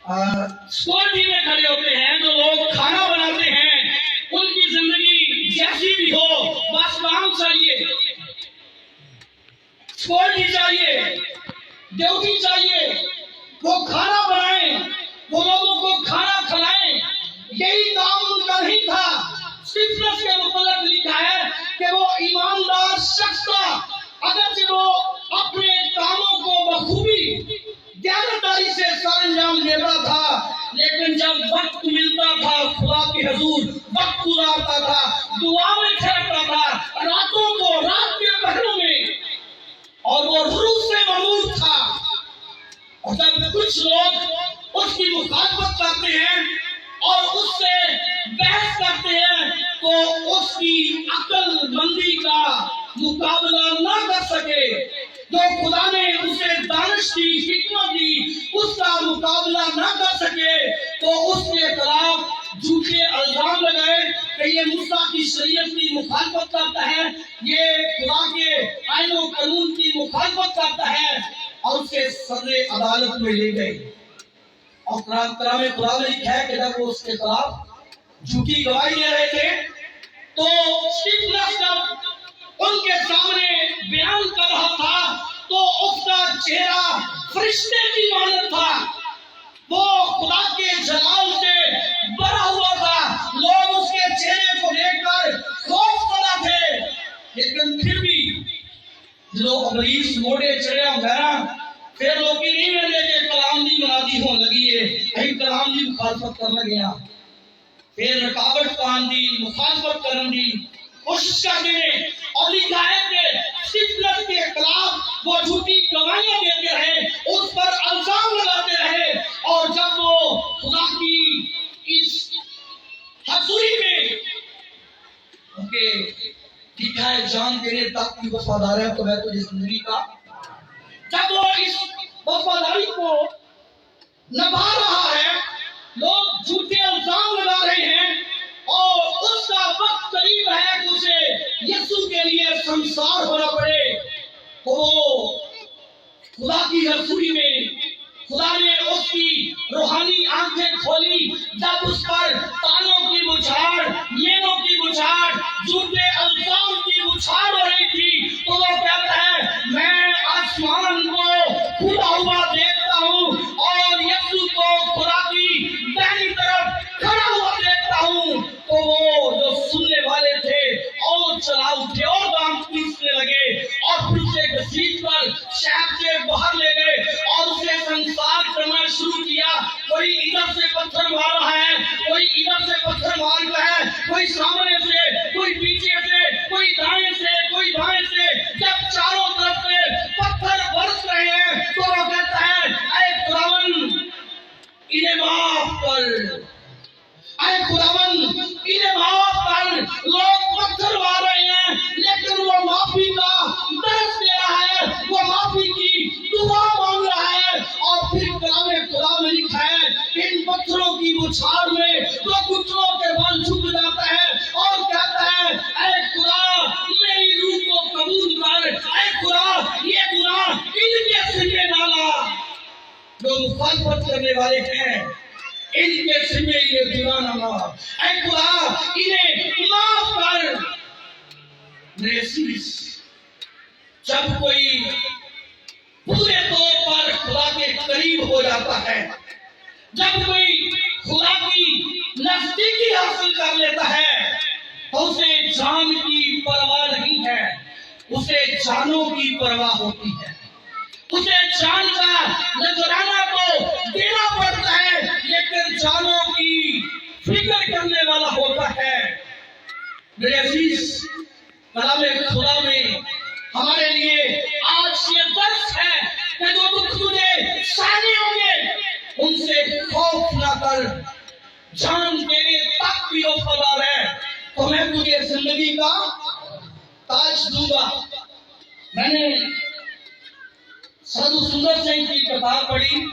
Security میں کھڑے ہوتے ہیں جو لوگ کھانا بناتے ہیں، ان کی زندگی جیسی بھی ہو بس کام چاہیے، سکیورٹی چاہیے، ڈیوٹی چاہیے، وہ کھانا بنائیں، وہ لوگوں کو کھانا کھلائیں، یہی کام ان کا نہیں تھا۔ اسٹیفنس کے متعلق لکھا ہے کہ وہ ایماندار شخص تھا، اگرچہ وہ اپنے کاموں کو بخوبی دیانتداری سے سر انجام دیتا تھا، لیکن جب وقت ملتا تھا خدا کے حضور وقت گزارتا تھا، دعا میں ٹھہرتا تھا، راتوں کو رات کے پہروں میں، اور وہ روح سے ممنوع تھا۔ اور جب کچھ لوگ اس کی مخالفت کرتے ہیں اور اس سے بحث کرتے ہیں تو اس کی عقل مندی کا مقابلہ نہ کر سکے، جو خدا نے اسے دانش دی، حکمت دی، اس کا مقابلہ نہ کر سکے تو اس کے خلاف جھوٹے الزام لگائے کہ یہ موسیٰ کی شریعت کی مخالفت کرتا ہے، یہ خدا کے آئین و قانون کی مخالفت کرتا ہے، اور اسے صدر عدالت میں لے گئے۔ اور کلام خدا میں لکھا ہے کہ جب وہ اس کے خلاف جھوٹی گواہی دے رہے تھے تو اسٹیفنس جب ان کے سامنے بیان کر رہا تھا تو اس کا چہرہ فرشتے کی مانند تھا، وہ خدا کے جلال سے بھرا ہوا تھا، لوگ اس کے چہرے کو دیکھ کر خوف زدہ تھے، لیکن پھر بھی جو ابلیس موڑے چڑھے وغیرہ پھر لوگ کی نہیں ملے کہ کلام دی منادی ہو لگی ہے، کہیں کلام دی مخالفت کرنا گیا، پھر رکاوٹ پان دی، مخالفت کرن دی کوشش کرتے ہیں، اور لکھا ہے کہ اسٹیفنس کے خلاف وہ جھوٹی گواہیاں دیتے رہے، اس پر الزام لگاتے رہے، اور جب وہ خدا کی اس حضوری میں لکھا ہے جان تیرے تک کی وفادار ہے تو میں تجھے زندگی کا، جب وہ اس وفاداری کو نبھا رہا ہے، لوگ جھوٹے الزام لگا رہے ہیں اور اس کا وقت قریب ہے کہ اسے یسوع کے لیے سنسار ہونا پڑے، تو وہ خدا کی حضوری میں خدا نے اس کی روحانی آنکھیں کھولی، جب اس پر تانوں کی بچھاڑ، مینوں کی بچھاڑ، جھوٹے الزام کی بچھاڑ ہو رہی تھی، تو وہ کہتا ہے میں آسمان کو کھلا ہوا دیکھتا ہوں اور یسوع کو خدا کی دائیں طرف کھڑا ہوا دیکھتا ہوں، تو وہ جو سننے والے تھے اور چلا اٹھے اور دام پیسنے لگے، اور پھر اسے گھسیٹ کر شہر سے باہر لے گئے اور اسے سنسار کرنا شروع کیا، کوئی ادھر سے پتھر مار رہا ہے، کوئی ادھر سے پتھر مار رہا ہے، کوئی سامنے سے، کوئی پیچھے سے، کوئی دائیں سے، کوئی بائیں سے، جب چاروں طرف سے پتھر برس رہے ہیں تو وہ کہتا ہے اے خداوند انہیں معاف کر، اے خداوند انہیں معاف کر، لوگ پتھر مار رہے ہیں لیکن وہ معافی کا درس دے رہا ہے، وہ معافی کی دعا مانگ رہا ہے، اور پھر کلام خدا میں لکھا ہے کہ ان پتھروں کی بچھاڑ میں وہ گھٹنوں کے بل جھک جاتا ہے اور کہتا ہے اے خدا میری روح کو قبول کر، اے خدا یہ گناہ ان کے سر میں ڈالا، جو مخالفت کرنے والے ہیں ان کے سر میں یہ گناہ نہ ڈالا، اے خدا انہیں معاف کر۔ میرے عزیز، جب کوئی پورے طور پر خدا کے قریب ہو جاتا ہے، جب کوئی خدا کی نزدیکی حاصل کر لیتا ہے تو اسے جان کی پرواہ نہیں ہے، اسے جانوں کی پرواہ ہوتی ہے، اسے جان کا نذرانہ تو دینا پڑتا ہے لیکن جانوں کی فکر کرنے والا ہوتا ہے۔ میرے عزیز، کلام خدا میں ہمارے لیے آج یہ درس ہے کہ جو دکھ تجھے سامنے ہوں گے ان سے خوف نہ کر، جان دینے تک بھی وفادار ہے تو میں تجھے زندگی کا تاج دوں گا۔ میں نے سادھو سندر سنگھ کی کتاب پڑھی،